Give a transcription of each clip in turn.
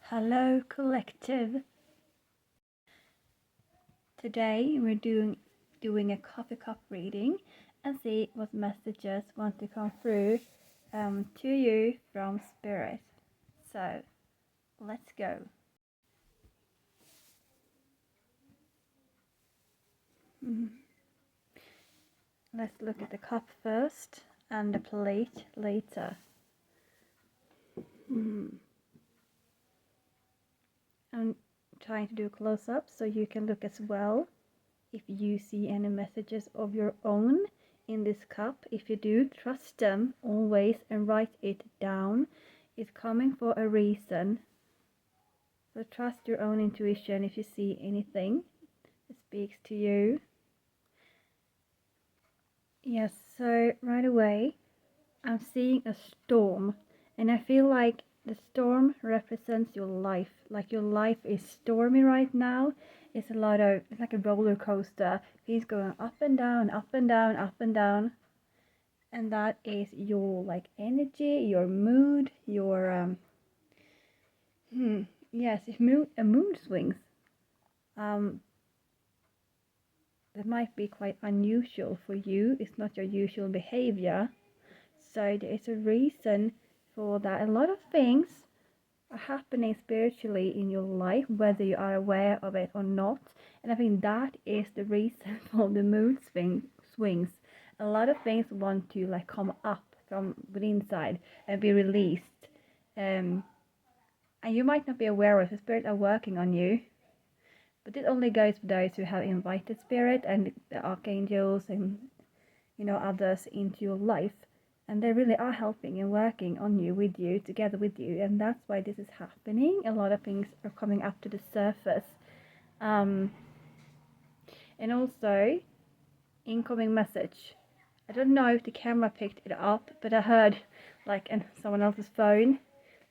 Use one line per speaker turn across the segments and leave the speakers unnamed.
Hello Collective. Today we're doing a coffee cup reading and see what messages want to come through to you from Spirit. So let's go. Let's look at the cup first and the plate later. I'm trying to do a close-up so you can look as well if you see any messages of your own in this cup. If you do, trust them always and write it down. It's coming for a reason. So trust your own intuition if you see anything that speaks to you. Yes, so right away I'm seeing a storm, and I feel like the storm represents your life. Like your life is stormy right now. It's like a roller coaster. Things going up and down, up and down, up and down. And that is your like energy, your mood, your yes, if mood swings. That might be quite unusual for you. It's not your usual behavior. So there is a reason for that. A lot of things are happening spiritually in your life, whether you are aware of it or not. And I think that is the reason for the mood swings. A lot of things want to like come up from within inside and be released. And you might not be aware of the spirit are working on you. But it only goes for those who have invited spirit and the archangels and others into your life. And they really are helping and working on you, with you, together with you. And that's why this is happening. A lot of things are coming up to the surface. And also, incoming message. I don't know if the camera picked it up, but I heard like in someone else's phone,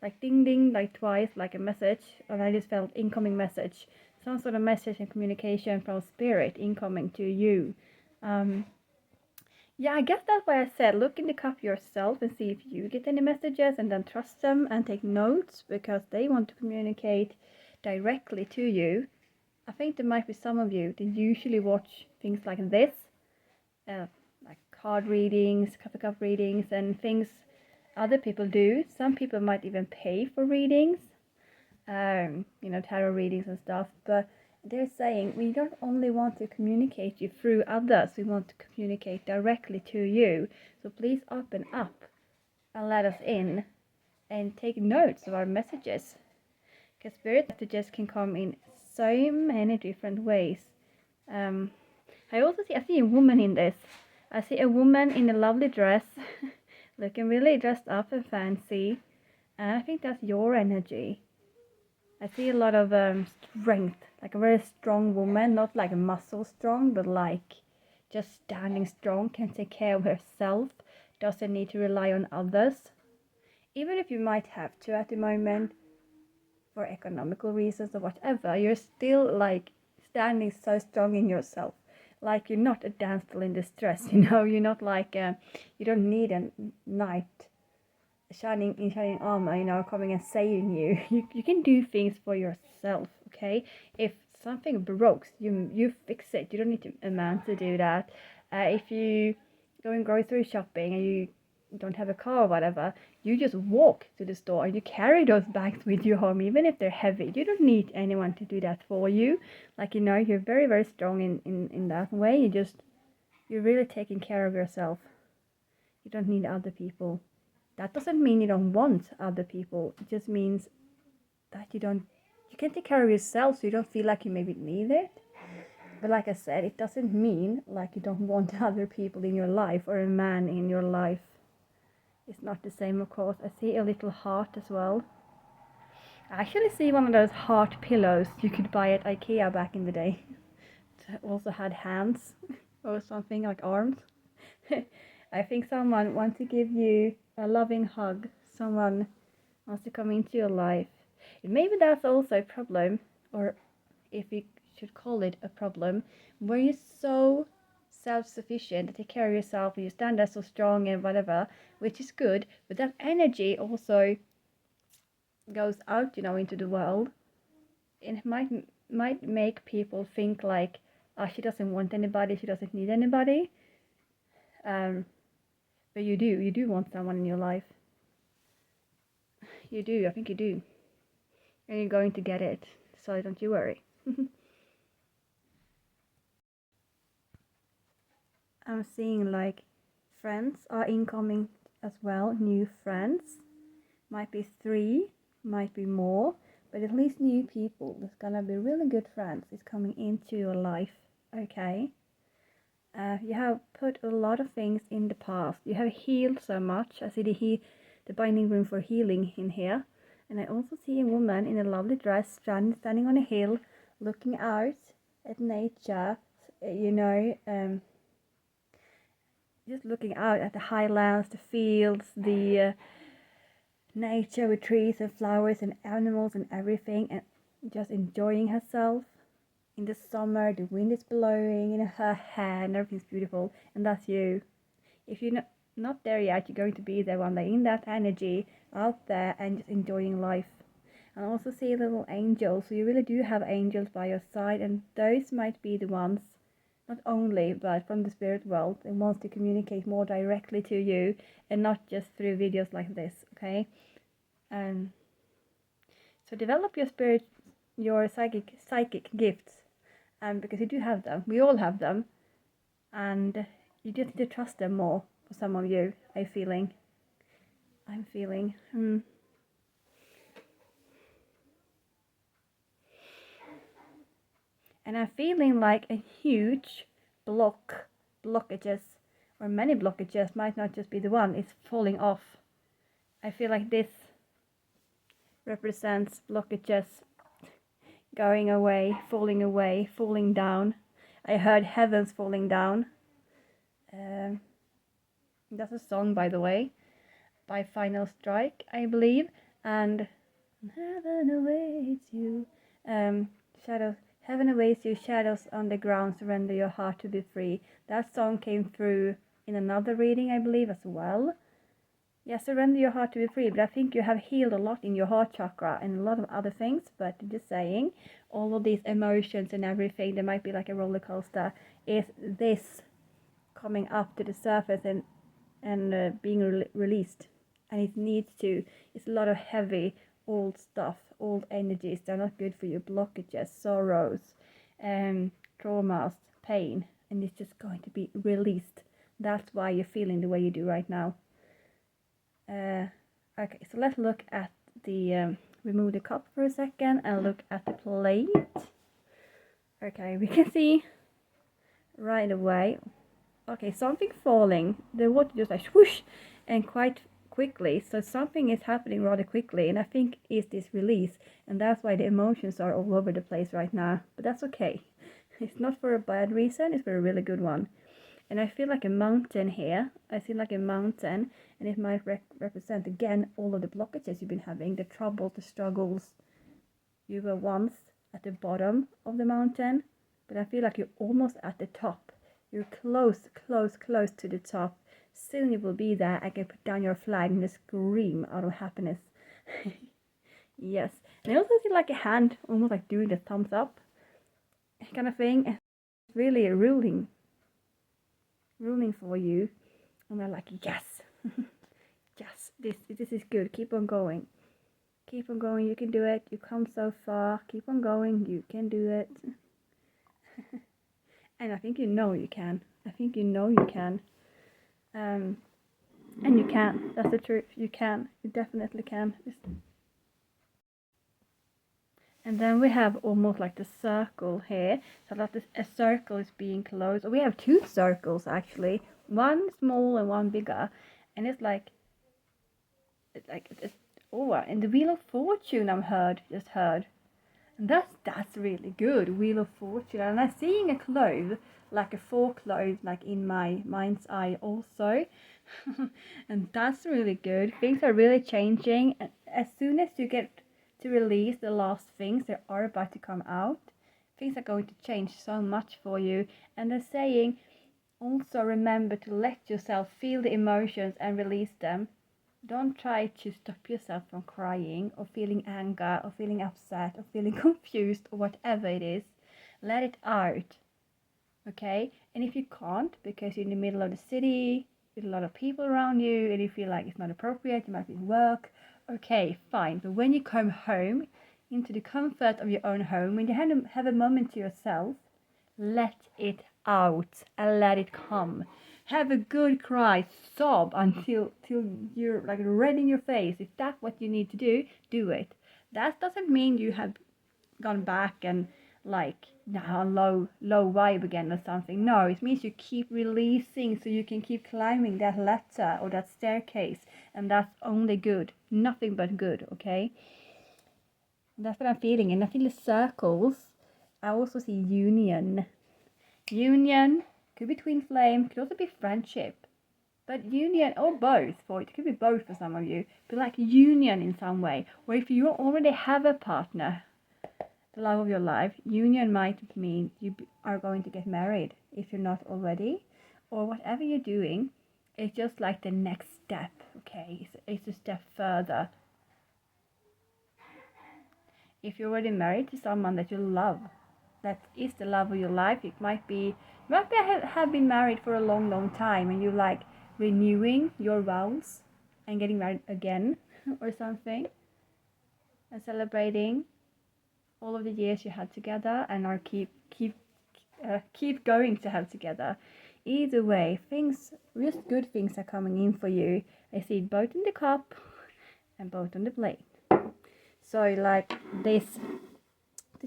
like ding ding, like twice, like a message. And I just felt incoming message. Some sort of message and communication from spirit incoming to you. Yeah, I guess that's why I said look in the cup yourself and see if you get any messages, and then trust them and take notes because they want to communicate directly to you. I think there might be some of you that usually watch things like this, like card readings, coffee cup readings, and things other people do. Some people might even pay for readings, tarot readings and stuff, but they're saying we don't only want to communicate you through others, we want to communicate directly to you. So please open up and let us in and take notes of our messages, because spirit messages can come in so many different ways. I see a woman in this. I see a woman in a lovely dress looking really dressed up and fancy, and I think that's your energy. I see a lot of strength, like a very strong woman, not like a muscle strong, but like just standing strong, can take care of herself, doesn't need to rely on others. Even if you might have to at the moment for economical reasons or whatever, you're still like standing so strong in yourself. Like you're not a damsel in distress, you're not like, you don't need a knight shining armor, coming and saving you. You can do things for yourself, okay? If something breaks, you fix it. You don't need a man to do that. If you going grocery shopping and you don't have a car or whatever, you just walk to the store and you carry those bags with you home, even if they're heavy. You don't need anyone to do that for you. Like, you're very, very strong in that way. You're really taking care of yourself. You don't need other people. That doesn't mean you don't want other people. It just means that you can take care of yourself, so you don't feel like you maybe need it. But like I said, it doesn't mean like you don't want other people in your life or a man in your life. It's not the same, of course. I see a little heart as well. I actually see one of those heart pillows you could buy at IKEA back in the day. It also had hands or something, like arms. I think someone wants to give you a loving hug. Someone wants to come into your life. And maybe that's also a problem, or if we should call it a problem, where you're so self-sufficient, take care of yourself, and you stand there so strong and whatever, which is good, but that energy also goes out, into the world, it might make people think like, oh, she doesn't want anybody, she doesn't need anybody. But you do want someone in your life. You do, I think you do. And you're going to get it, so don't you worry. I'm seeing like friends are incoming as well, new friends. Might be 3, might be more, but at least new people. There's gonna be really good friends is coming into your life, okay? You have put a lot of things in the past. You have healed so much. I see the binding room for healing in here. And I also see a woman in a lovely dress standing on a hill, looking out at nature, just looking out at the highlands, the fields, the nature with trees and flowers and animals and everything, and just enjoying herself. In the summer, the wind is blowing in her hair and everything's beautiful, and that's you. If you're not there yet, you're going to be there one day in that energy, out there and just enjoying life. And I also see little angels, so you really do have angels by your side, and those might be the ones, not only, but from the spirit world, and wants to communicate more directly to you, and not just through videos like this, okay? So develop your psychic gifts, because you do have them. We all have them, and you just need to trust them more. For some of you, I'm feeling. And I'm feeling like a huge blockages, or many blockages, might not just be the one, it's falling off. I feel like this represents blockages going away, falling down. I heard heavens falling down. That's a song, by the way, by Final Strike, I believe. And heaven awaits you. Shadows. Heaven awaits you, shadows on the ground, surrender your heart to be free. That song came through in another reading, I believe, as well. Yeah, surrender your heart to be free, but I think you have healed a lot in your heart chakra and a lot of other things, but just saying, all of these emotions and everything, there might be like a roller coaster, is this coming up to the surface and being released. And it needs to, it's a lot of heavy old stuff, old energies. They're not good for you. Blockages, sorrows, traumas, pain, and it's just going to be released. That's why you're feeling the way you do right now. Okay, so let's look at the remove the cup for a second and look at the plate. Okay, we can see right away. Okay, something falling. The water just like swoosh, and quite quickly. So something is happening rather quickly, and I think it's this release, and that's why the emotions are all over the place right now. But that's okay. It's not for a bad reason. It's for a really good one. And I feel like a mountain here. I feel like a mountain, and it might represent again all of the blockages you've been having, the troubles, the struggles. You were once at the bottom of the mountain, but I feel like you're almost at the top. You're close to the top. Soon you will be there. I can put down your flag and just scream out of happiness. Yes. And I also see like a hand almost like doing the thumbs up kind of thing. It's really ruling for you. And they're like, yes. Yes, this is good. Keep on going. Keep on going. You can do it. You come so far. Keep on going. You can do it. And I think you know you can. I think you know you can. And you can. That's the truth. You can. You definitely can. And then we have almost like the circle here. So that a circle is being closed. We have 2 circles actually. One small and one bigger. And it's like oh, and the Wheel of Fortune just heard. And that's really good, Wheel of Fortune. And I'm seeing a clove, like a 4 cloves, like in my mind's eye also. And that's really good. Things are really changing. And as soon as you get to release the last things that are about to come out, things are going to change so much for you. And they're saying, also remember to let yourself feel the emotions and release them. Don't try to stop yourself from crying or feeling anger or feeling upset or feeling confused or whatever it is. Let it out, okay? And if you can't because you're in the middle of the city with a lot of people around you and you feel like it's not appropriate, you might be at work, okay, fine. But when you come home into the comfort of your own home, when you have a moment to yourself, let it out and let it come. Have a good cry, sob until you're like red in your face. If that's what you need to do it. That doesn't mean you have gone back and like now low vibe again or something. No, it means you keep releasing so you can keep climbing that ladder or that staircase, and that's only good, nothing but good. Okay, that's what I'm feeling. And I feel the circles. I also see union. Union could be twin flame, could also be friendship, but union or both. For it could be both for some of you, but like union in some way. Or if you already have a partner, the love of your life, union might mean you are going to get married if you're not already, or whatever you're doing. It's just like the next step. Okay, it's a step further. If you're already married to someone that you love, that is the love of your life, it might be have been married for a long time and you like renewing your vows and getting married again or something, and celebrating all of the years you had together and are keep going to have together. Either way, things, just good things are coming in for you. I see it both in the cup and both on the plate. So like this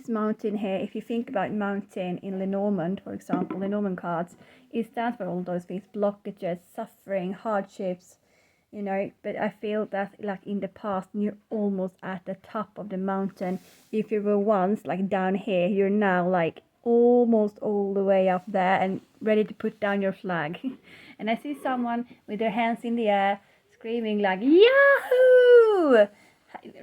mountain here, if you think about mountain in Lenormand, for example, Lenormand cards, it stands for all those things: blockages, suffering, hardships, you know. But I feel that like in the past, you're almost at the top of the mountain. If you were once like down here, you're now like almost all the way up there and ready to put down your flag. And I see someone with their hands in the air screaming like Yahoo!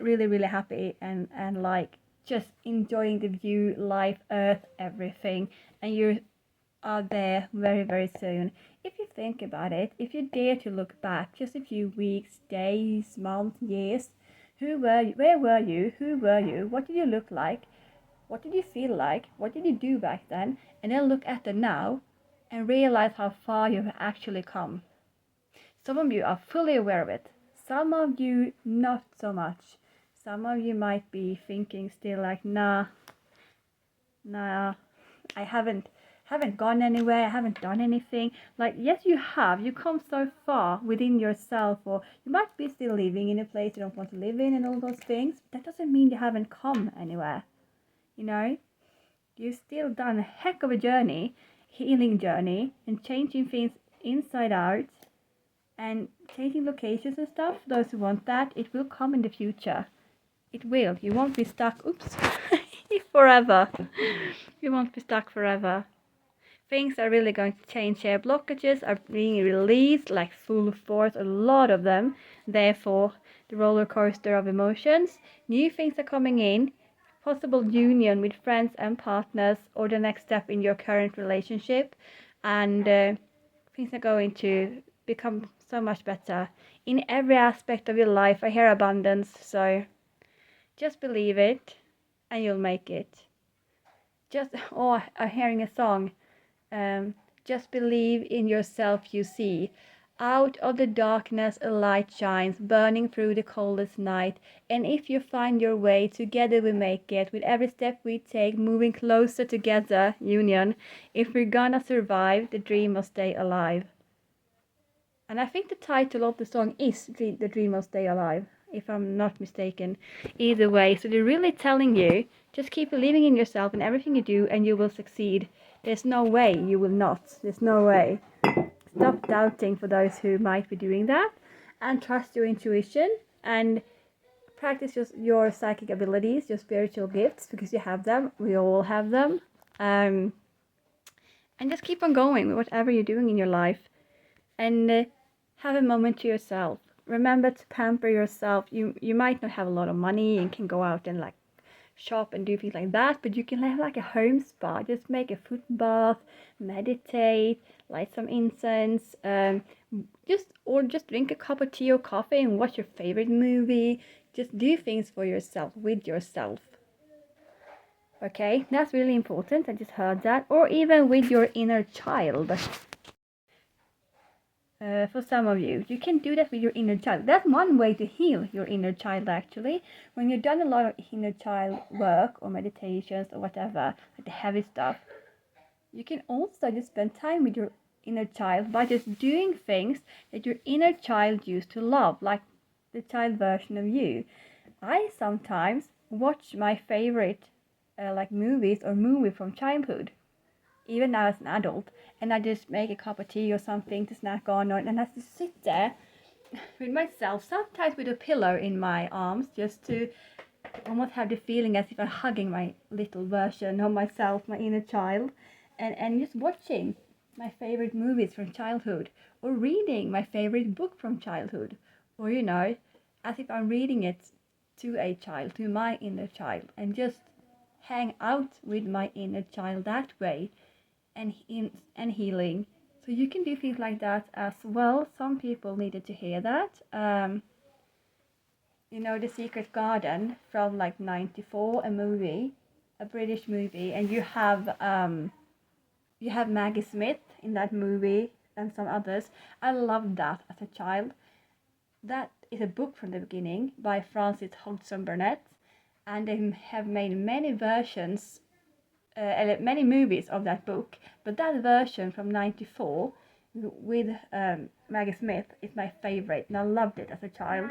Really happy and like just enjoying the view, life, earth, everything. And you are there very soon. If you think about it, if you dare to look back just a few weeks, days, months, years, who were you? Where were you? Who were you? What did you look like? What did you feel like? What did you do back then? And then look at the now and realize how far you've actually come. Some of you are fully aware of it. Some of you not so much. Some of you might be thinking still like, nah, I haven't gone anywhere, I haven't done anything. Like, yes, you have. You come so far within yourself, or you might be still living in a place you don't want to live in and all those things. But that doesn't mean you haven't come anywhere. You know, you've still done a heck of a journey, healing journey, and changing things inside out and changing locations and stuff. Those who want that, it will come in the future. It will. You won't be stuck. Oops. Forever. You won't be stuck forever. Things are really going to change here. Blockages are being released like full force, a lot of them. Therefore, the roller coaster of emotions. New things are coming in. Possible union with friends and partners, or the next step in your current relationship. And things are going to become so much better in every aspect of your life. I hear abundance, so just believe it and you'll make it. I'm hearing a song. Just believe in yourself, you see. Out of the darkness a light shines, burning through the coldest night. And if you find your way, together we make it. With every step we take, moving closer together, union. If we're gonna survive, the dream must stay alive. And I think the title of the song is The Dream Must Stay Alive, if I'm not mistaken. Either way, so they're really telling you, just keep believing in yourself and everything you do and you will succeed. There's no way you will not. There's no way. Stop doubting for those who might be doing that, and trust your intuition and practice your psychic abilities, your spiritual gifts, because you have them. We all have them. And just keep on going with whatever you're doing in your life. And have a moment to yourself. Remember to pamper yourself. You might not have a lot of money and can go out and like shop and do things like that, but you can have like a home spa. Just make a foot bath, meditate, light some incense, just or just drink a cup of tea or coffee and watch your favorite movie. Just do things for yourself, with yourself. Okay, that's really important. I just heard that. Or even with your inner child. For some of you, you can do that with your inner child. That's one way to heal your inner child, actually. When you've done a lot of inner child work or meditations or whatever, like the heavy stuff, you can also just spend time with your inner child by just doing things that your inner child used to love, like the child version of you. I sometimes watch my favorite like movies or movie from childhood, even now as an adult, and I just make a cup of tea or something to snack on, and I just sit there with myself, sometimes with a pillow in my arms, just to almost have the feeling as if I'm hugging my little version of myself, my inner child, and just watching my favorite movies from childhood, or reading my favorite book from childhood, or as if I'm reading it to a child, to my inner child, and just hang out with my inner child that way, and healing. So you can do things like that as well. Some people needed to hear that. The Secret Garden from like 94, a movie, a British movie, and you have Maggie Smith in that movie and some others. I loved that as a child. That is a book from the beginning by Frances Hodgson Burnett, and they have made many versions, many movies of that book. But that version from 94 with Maggie Smith is my favorite, and I loved it as a child.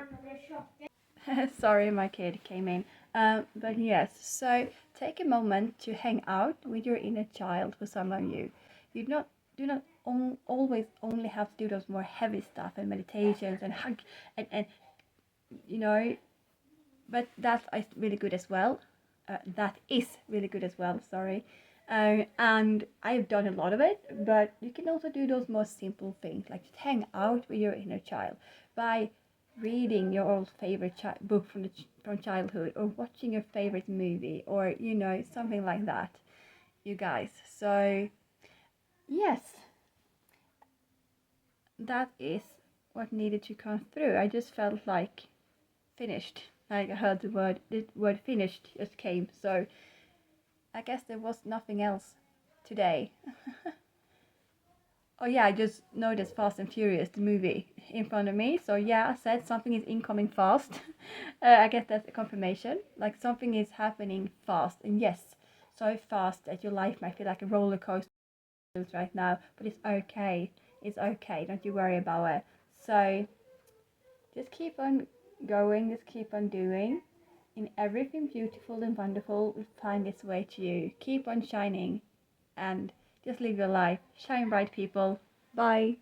Sorry, my kid came in. But yes, so take a moment to hang out with your inner child. For some of you, you do not always only have to do those more heavy stuff and meditations and hug and but that is really good as well. That is really good as well. Sorry. And I've done a lot of it, but you can also do those more simple things, like just hang out with your inner child by reading your old favorite book from childhood, or watching your favorite movie, or something like that, you guys. So yes, that is what needed to come through. I just felt like finished. Like I heard the word finished just came. So I guess there was nothing else today. Oh yeah, I just noticed Fast and Furious, the movie, in front of me. So yeah, I said something is incoming fast. I guess that's a confirmation. Like something is happening fast, and yes, so fast that your life might feel like a roller coaster right now. But it's okay. It's okay. Don't you worry about it. So just keep on going. Just keep on doing. And everything beautiful and wonderful will find its way to you. Keep on shining, and just live your life. Shine bright, people. Bye.